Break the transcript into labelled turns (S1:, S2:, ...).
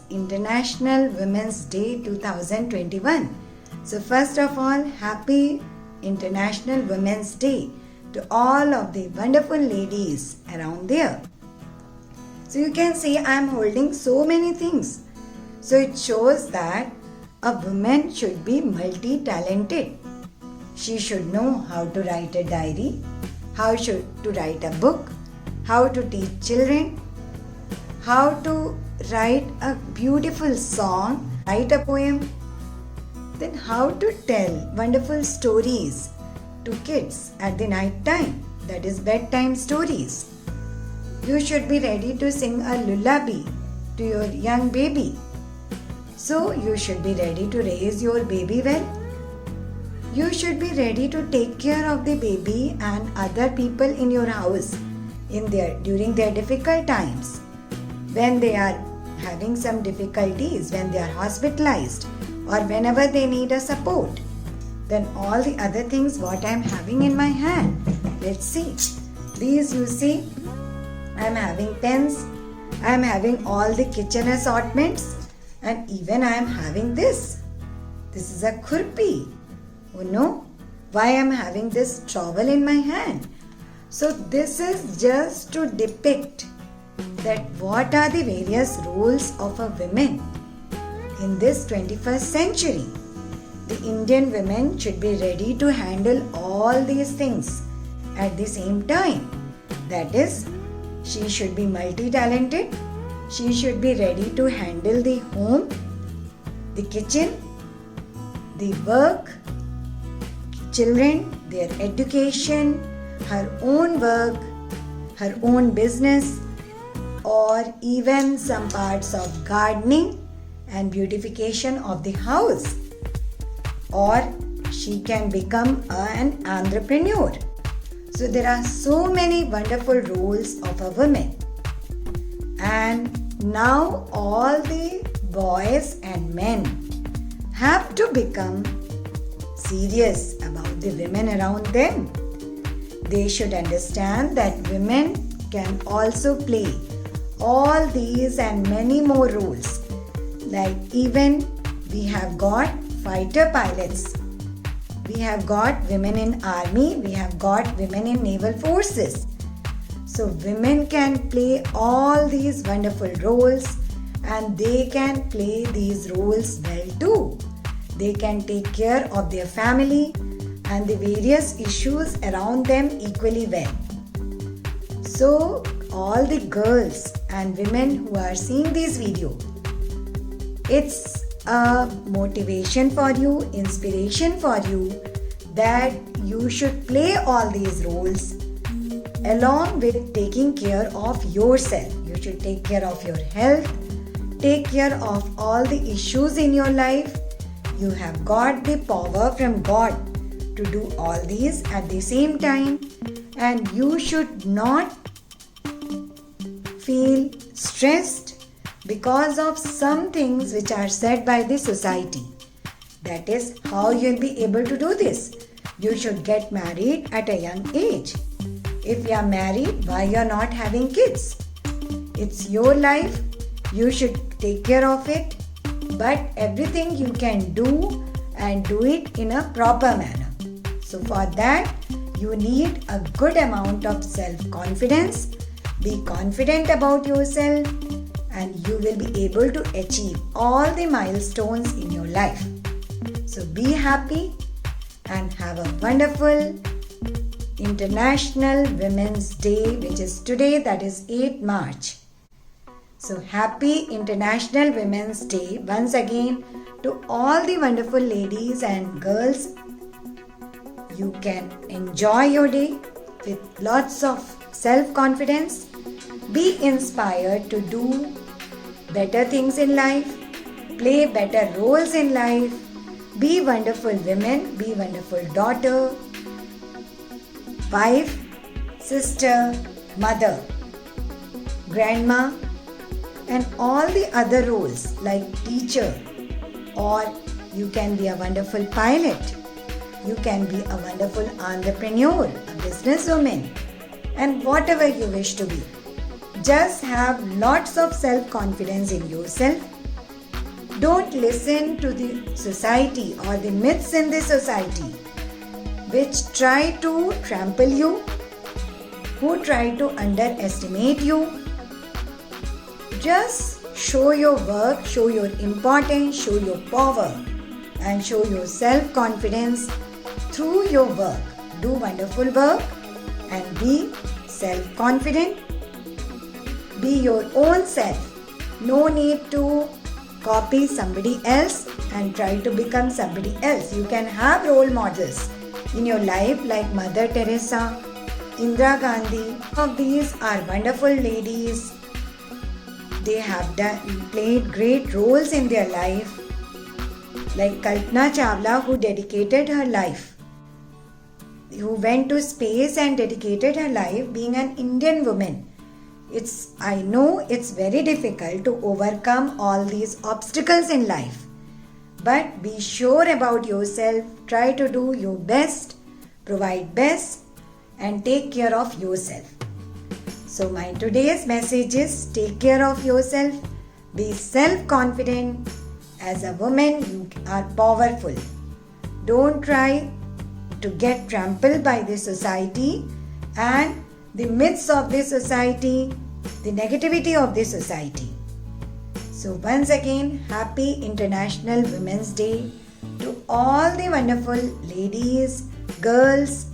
S1: International Women's Day 2021. So first of all, happy International Women's Day to all of the wonderful ladies around there. So you can see I am holding so many things. So it shows that a woman should be multi-talented. She should know how to write a diary, how to write a book, how to teach children, how to write a beautiful song, write a poem, then how to tell wonderful stories to kids at the night time, that is bedtime stories. You should be ready to sing a lullaby to your young baby. So you should be ready to raise your baby well. You should be ready to take care of the baby and other people in your house during their difficult times, when they are having some difficulties, when they are hospitalized, or whenever they need a support. Then all the other things what I am having in my hand. Let's see. These you see, I am having pens, I am having all the kitchen assortments, and even I am having this. This is a khurpi. Oh no, why I am having this trowel in my hand? So this is just to depict that what are the various roles of a woman in this 21st century. The Indian women should be ready to handle all these things at the same time. That is, she should be multi-talented. She should be ready to handle the home, the kitchen, the work, children, their education, her own work, her own business, or even some parts of gardening and beautification of the house. Or she can become an entrepreneur. So there are so many wonderful roles of a woman. And now all the boys and men have to become serious about the women around them. They should understand that women can also play all these and many more roles. Like even we have got fighter pilots, we have got women in army, we have got women in naval forces. So women can play all these wonderful roles, and they can play these roles well too. They can take care of their family and the various issues around them equally well. So all the girls and women who are seeing this video, it's a motivation for you, inspiration for you, that you should play all these roles along with taking care of yourself. You should take care of your health, take care of all the issues in your life. You have got the power from God to do all these at the same time, and you should not feel stressed because of some things which are said by the society. That is how you will be able to do this. You should get married at a young age. If you are married, why you are not having kids? It's your life. You should take care of it. But everything you can do, and do it in a proper manner. So for that, you need a good amount of self-confidence. Be confident about yourself, and you will be able to achieve all the milestones in your life. So be happy and have a wonderful International Women's Day, which is today, that is 8 March. So happy International Women's Day once again to all the wonderful ladies and girls. You can enjoy your day with lots of self-confidence. Be inspired to do better things in life, play better roles in life, be wonderful women, be wonderful daughter, wife, sister, mother, grandma, and all the other roles like teacher, or you can be a wonderful pilot, you can be a wonderful entrepreneur, a businesswoman, and whatever you wish to be. Just have lots of self-confidence in yourself Don't listen to the society or the myths in the society which try to trample you, who try to underestimate you. Just show your work, show your importance, show your power, and show your self-confidence through your work. Do wonderful work and be self-confident. Be your own self. No need to copy somebody else and try to become somebody else. You can have role models in your life like Mother Teresa, Indira Gandhi. All of these are wonderful ladies. They have played great roles in their life. Like Kalpana Chawla, who dedicated her life, who went to space and dedicated her life being an Indian woman. I know it's very difficult to overcome all these obstacles in life. But be sure about yourself, try to do your best, provide best, and take care of yourself. So my today's message is take care of yourself, be self-confident. As a woman, you are powerful. Don't try to get trampled by the society and the myths of the society, the negativity of the society. So once again, happy International Women's Day to all the wonderful ladies, girls,